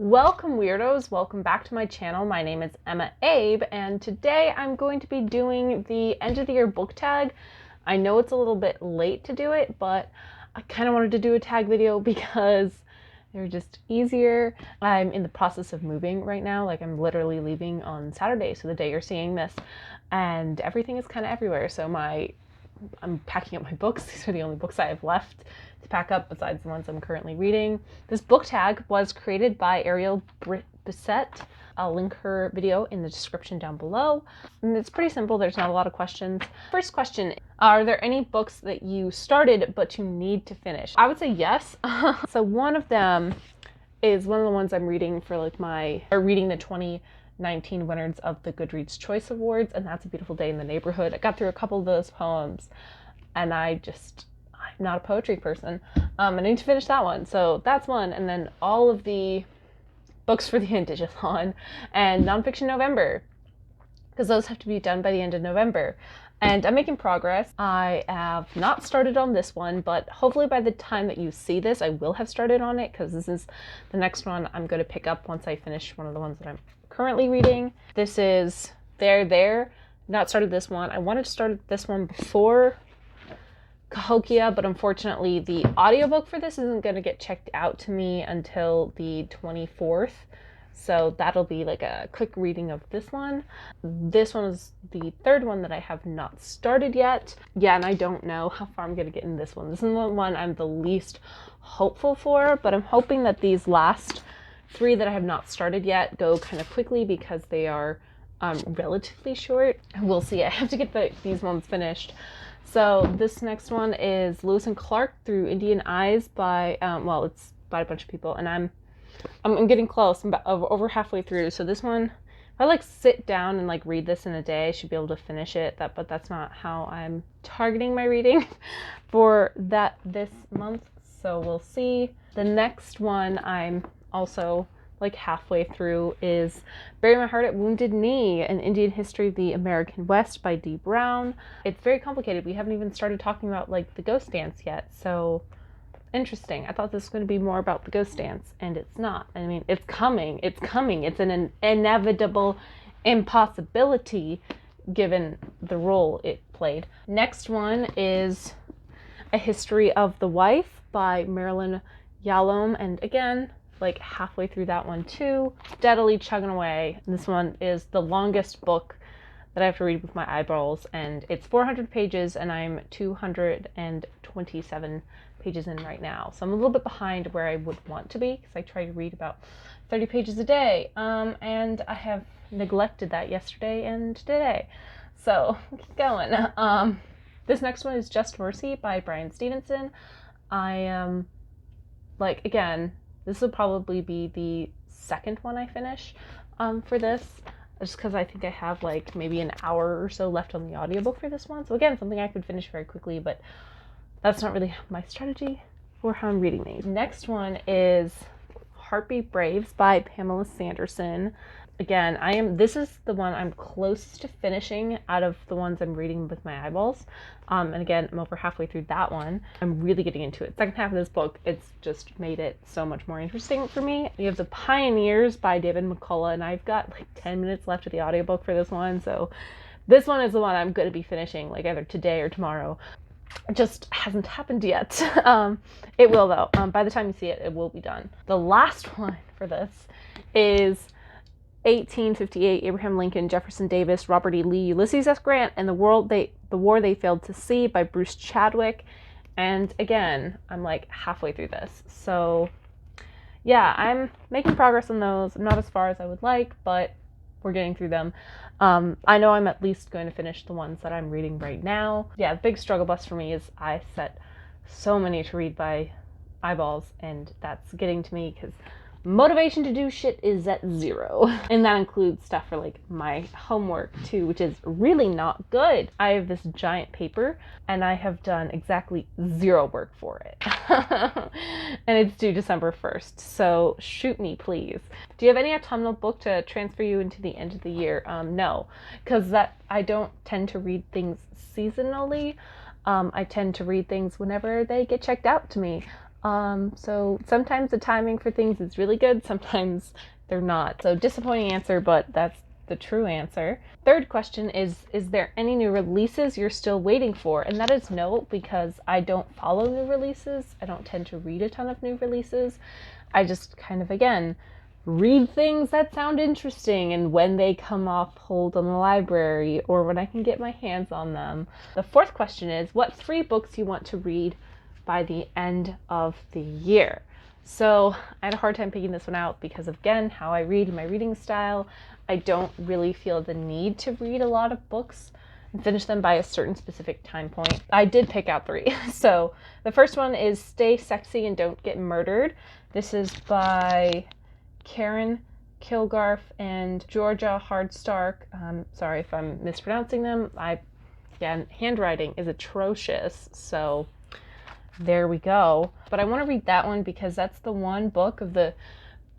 Welcome weirdos, welcome back to my channel. My name is EmmaAbe, and today I'm going to be doing the end of the year book tag. I know it's a little bit late to do it, but I kind of wanted to do a tag video because they're just easier. I'm in the process of moving right now, like I'm literally leaving on Saturday, so the day you're seeing this, and everything is kind of everywhere. So I'm packing up my books. These are the only books I have left to pack up besides the ones I'm currently reading. This book tag was created by Ariel Bissett. I'll link her video in the description down below. And it's pretty simple. There's not a lot of questions. First question, are there any books that you started but you need to finish? I would say yes. So one of them is one of the ones I'm reading for reading the 2019 winners of the Goodreads Choice Awards, and that's A Beautiful Day in the Neighborhood. I got through a couple of those poems, and I'm not a poetry person. I need to finish that one, so that's one. And then all of the books for the Indigathon and Nonfiction November, because those have to be done by the end of November. And I'm making progress. I have not started on this one, but hopefully by the time that you see this, I will have started on it, because this is the next one I'm going to pick up once I finish one of the ones that I'm currently reading. This is There. Not started this one. I wanted to start this one before Cahokia, but unfortunately the audiobook for this isn't going to get checked out to me until the 24th. So that'll be like a quick reading of this one. This one is the third one that I have not started yet. Yeah, and I don't know how far I'm going to get in this one. This is the one I'm the least hopeful for, but I'm hoping that these last three that I have not started yet go kind of quickly because they are relatively short. We'll see. I have to get these ones finished. So this next one is Lewis and Clark Through Indian Eyes by, it's by a bunch of people, and I'm getting close. I'm about over halfway through. So this one, if I sit down and read this in a day, I should be able to finish it. But that's not how I'm targeting my reading for this month. So we'll see. The next one I'm also halfway through is Bury My Heart at Wounded Knee, An Indian History of the American West by D. Brown. It's very complicated. We haven't even started talking about the ghost dance yet. So interesting. I thought this was going to be more about the ghost dance, and it's not. I mean, it's coming. It's an inevitable impossibility given the role it played. Next one is A History of the Wife by Marilyn Yalom, and again, halfway through that one too, steadily chugging away. And this one is the longest book that I have to read with my eyeballs, and it's 400 pages, and I'm 227 pages in right now. So I'm a little bit behind where I would want to be, because I try to read about 30 pages a day, and I have neglected that yesterday and today. So keep going. This next one is Just Mercy by Brian Stevenson. I am again, this will probably be the second one I finish for this, just because I think I have maybe an hour or so left on the audiobook for this one. So again, something I could finish very quickly, but that's not really my strategy for how I'm reading these. Next one is Heartbeat Braves by Pamela Sanderson. Again, this is the one I'm closest to finishing out of the ones I'm reading with my eyeballs. And again, I'm over halfway through that one. I'm really getting into it. Second half of this book, it's just made it so much more interesting for me. We have The Pioneers by David McCullough, and I've got 10 minutes left of the audiobook for this one. So this one is the one I'm going to be finishing either today or tomorrow. It just hasn't happened yet. It will though. By the time you see it, it will be done. The last one for this is 1858, Abraham Lincoln, Jefferson Davis, Robert E. Lee, Ulysses S. Grant, and the War They Failed to See by Bruce Chadwick. And again, I'm halfway through this. So yeah, I'm making progress on those. I'm not as far as I would like, but we're getting through them. I know I'm at least going to finish the ones that I'm reading right now. Yeah, the big struggle bus for me is I set so many to read by eyeballs, and that's getting to me because motivation to do shit is at 0. And that includes stuff for my homework too, which is really not good. I have this giant paper and I have done exactly 0 work for it. And it's due December 1st. So shoot me, please. Do you have any autumnal book to transfer you into the end of the year? No, because I don't tend to read things seasonally. I tend to read things whenever they get checked out to me. So sometimes the timing for things is really good, sometimes they're not. So disappointing answer, but that's the true answer. Third question is there any new releases you're still waiting for? And that is no, because I don't follow new releases. I don't tend to read a ton of new releases. I just kind of, again, read things that sound interesting and when they come off hold on the library or when I can get my hands on them. The fourth question is, what 3 books you want to read by the end of the year? So I had a hard time picking this one out because, again, how I read, my reading style. I don't really feel the need to read a lot of books and finish them by a certain specific time point. I did pick out 3. So the first one is Stay Sexy and Don't Get Murdered. This is by Karen Kilgarth and Georgia Hardstark. Sorry if I'm mispronouncing them. Again, handwriting is atrocious, so there we go. But I want to read that one because that's the one book of the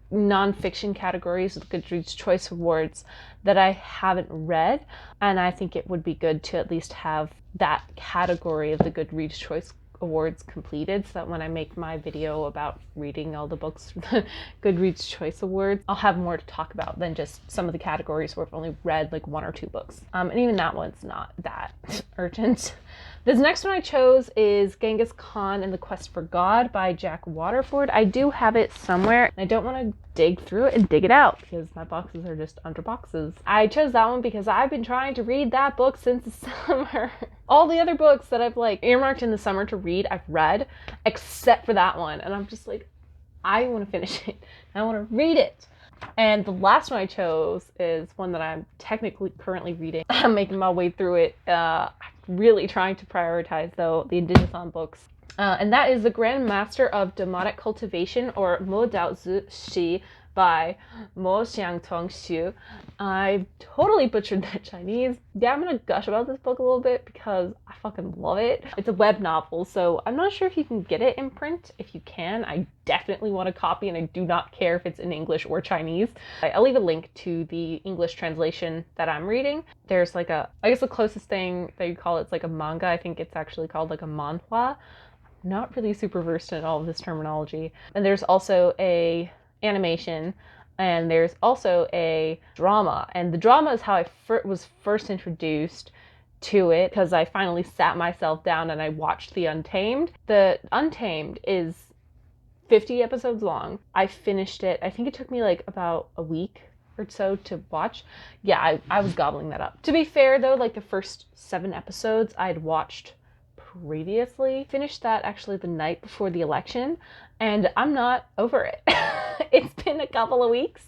nonfiction categories of the Goodreads Choice Awards that I haven't read, and I think it would be good to at least have that category of the Goodreads Choice Awards completed, so that when I make my video about reading all the books for the Goodreads Choice Awards, I'll have more to talk about than just some of the categories where I've only read like 1 or 2 books. And even that one's not that urgent. This next one I chose is Genghis Khan and the Quest for God by Jack Waterford. I do have it somewhere, and I don't want to dig through it and dig it out because my boxes are just under boxes. I chose that one because I've been trying to read that book since the summer. All the other books that I've like earmarked in the summer to read, I've read, except for that one. And I'm just like, I want to finish it. I want to read it. And the last one I chose is one that I'm technically currently reading. I'm making my way through it. I'm really trying to prioritize, though, the Indigenous books. And that is The Grandmaster of Demonic Cultivation, or Mo Dao Zi Shi, by Mo Xiangtong Xu. I totally butchered that Chinese. Yeah, I'm gonna gush about this book a little bit because I fucking love it. It's a web novel, so I'm not sure if you can get it in print. If you can, I definitely want a copy, and I do not care if it's in English or Chinese. I'll leave a link to the English translation that I'm reading. There's like I guess the closest thing that you call it's like a manga. I think it's actually called like a manhua. I'm not really super versed in all of this terminology. And there's also a animation, and there's also a drama, and the drama is how I was first introduced to it because I finally sat myself down and I watched the Untamed. The Untamed is 50 episodes long. I finished it. I think it took me like about a week or so to watch. Yeah, I was gobbling that up. To be fair though, like the first 7 episodes I had watched previously. Finished that actually the night before the election, and I'm not over it. It's been a couple of weeks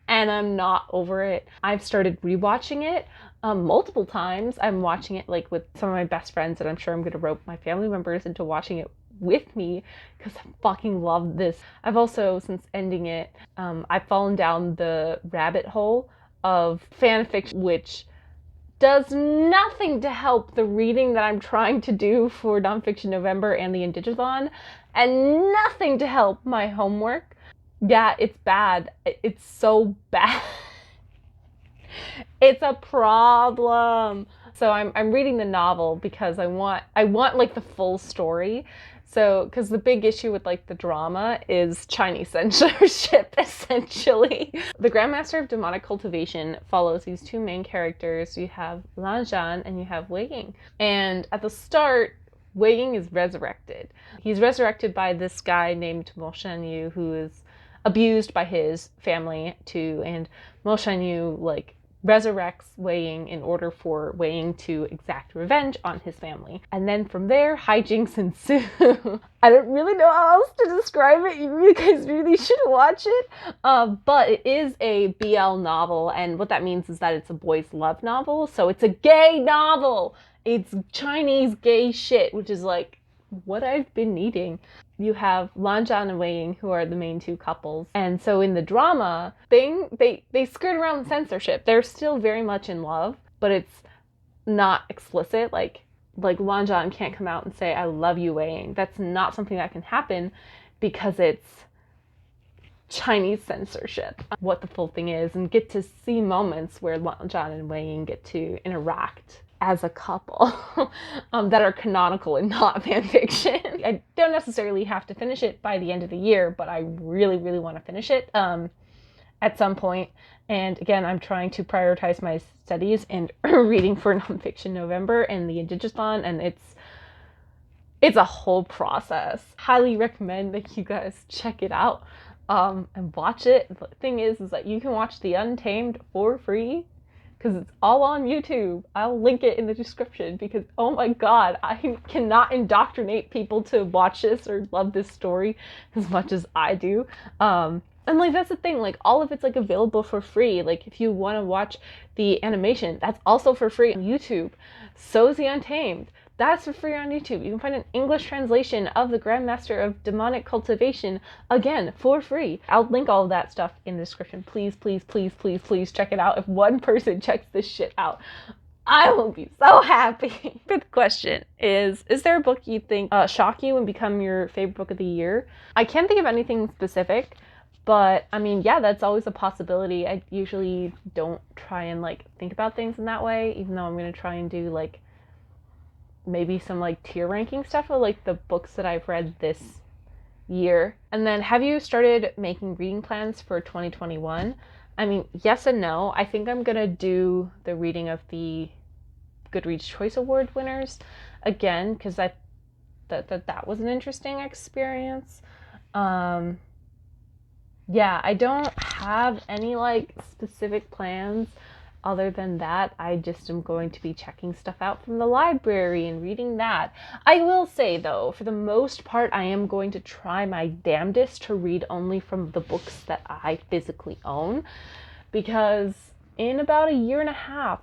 and I'm not over it. I've started rewatching it multiple times. I'm watching it like with some of my best friends, and I'm sure I'm going to rope my family members into watching it with me because I fucking love this. I've also, since ending it, I've fallen down the rabbit hole of fanfiction, which does nothing to help the reading that I'm trying to do for Nonfiction November and the Indigithon, and nothing to help my homework. Yeah, it's bad. It's so bad. It's a problem. So I'm reading the novel because I want like the full story. So, because the big issue with like the drama is Chinese censorship, essentially. The Grandmaster of Demonic Cultivation follows these 2 main characters. You have Lan Zhan and you have Wei Ying. And at the start, Wei Ying is resurrected. He's resurrected by this guy named Mo Shanyu, who is abused by his family too. And Mo Shanyu like resurrects Wei Ying in order for Wei Ying to exact revenge on his family. And then from there, hijinks ensue. I don't really know how else to describe it. You guys really should watch it. But it is a BL novel, and what that means is that it's a boys' love novel. So it's a gay novel. It's Chinese gay shit, which is like what I've been needing. You have Lan Zhan and Wei Ying, who are the main 2 couples. And so in the drama thing, they skirt around the censorship. They're still very much in love, but it's not explicit. Like Lan Zhan can't come out and say, I love you, Wei Ying. That's not something that can happen because it's Chinese censorship. What the full thing is, and get to see moments where Lan Zhan and Wei Ying get to interact as a couple that are canonical and not fan fiction. I don't necessarily have to finish it by the end of the year, but I really, really want to finish it at some point. And again, I'm trying to prioritize my studies and reading for Nonfiction November and the Indigithon, and it's a whole process. Highly recommend that you guys check it out and watch it. The thing is that you can watch the Untamed for free because it's all on YouTube. I'll link it in the description because, oh my god, I cannot indoctrinate people to watch this or love this story as much as I do. And like, that's the thing, like, all of it's like available for free. Like, if you want to watch the animation, that's also for free on YouTube. So is the Untamed. That's for free on YouTube. You can find an English translation of the Grandmaster of Demonic Cultivation, again, for free. I'll link all of that stuff in the description. Please, please, please, please, please check it out. If one person checks this shit out, I will be so happy. Fifth question is there a book you think shock you and become your favorite book of the year? I can't think of anything specific, but I mean, yeah, that's always a possibility. I usually don't try and like think about things in that way, even though I'm going to try and do like maybe some like tier ranking stuff of like the books that I've read this year. And then, have you started making reading plans for 2021? I mean, yes and no. I think I'm gonna do the reading of the Goodreads Choice Award winners again because that was an interesting experience. Yeah, I don't have any like specific plans. Other than that, I just am going to be checking stuff out from the library and reading that. I will say, though, for the most part, I am going to try my damnedest to read only from the books that I physically own. Because in about a year and a half,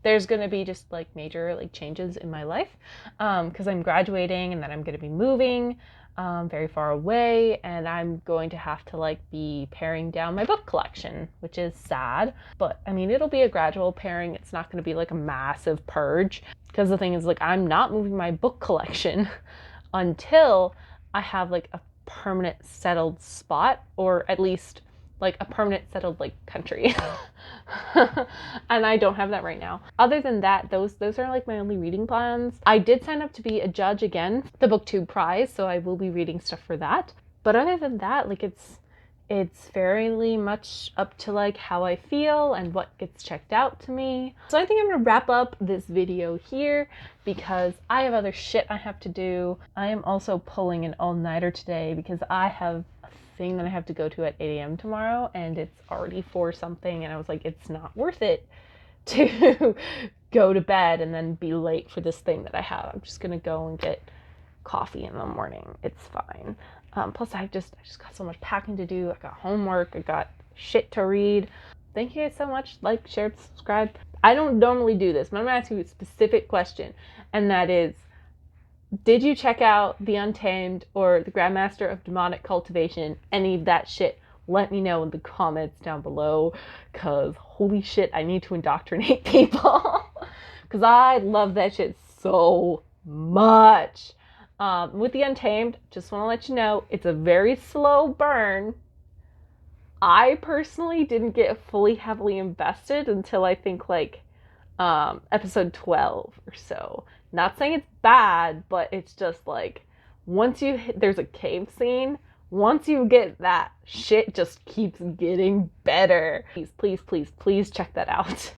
there's going to be just like major like changes in my life. Because I'm graduating and then I'm going to be moving very far away, and I'm going to have to like be paring down my book collection, which is sad, but I mean, it'll be a gradual paring. It's not going to be like a massive purge, because the thing is, like, I'm not moving my book collection until I have like a permanent settled spot, or at least like a permanent settled like country. And I don't have that right now. Other than that, those are like my only reading plans. I did sign up to be a judge again, the BookTube prize, so I will be reading stuff for that. But other than that, like, it's fairly much up to like how I feel and what gets checked out to me. So I think I'm gonna wrap up this video here because I have other shit I have to do. I am also pulling an all-nighter today because I have thing that I have to go to at 8 a.m. tomorrow, and it's already 4 something, and I was like, it's not worth it to go to bed and then be late for this thing that I have. I'm just gonna go and get coffee in the morning. It's fine. Plus I just got so much packing to do. I got homework, I got shit to read. Thank you guys so much. Like, share, subscribe. I don't normally do this, but I'm gonna ask you a specific question, and that is, did you check out the Untamed or the Grandmaster of Demonic Cultivation? Any of that shit? Let me know in the comments down below, because holy shit, I need to indoctrinate people. Because I love that shit so much. With the Untamed, just want to let you know, it's a very slow burn. I personally didn't get fully heavily invested until I think like episode 12 or so. Not saying it's bad, but it's just like, once you hit, there's a cave scene. Once you get that, shit just keeps getting better. Please, please, please, please check that out.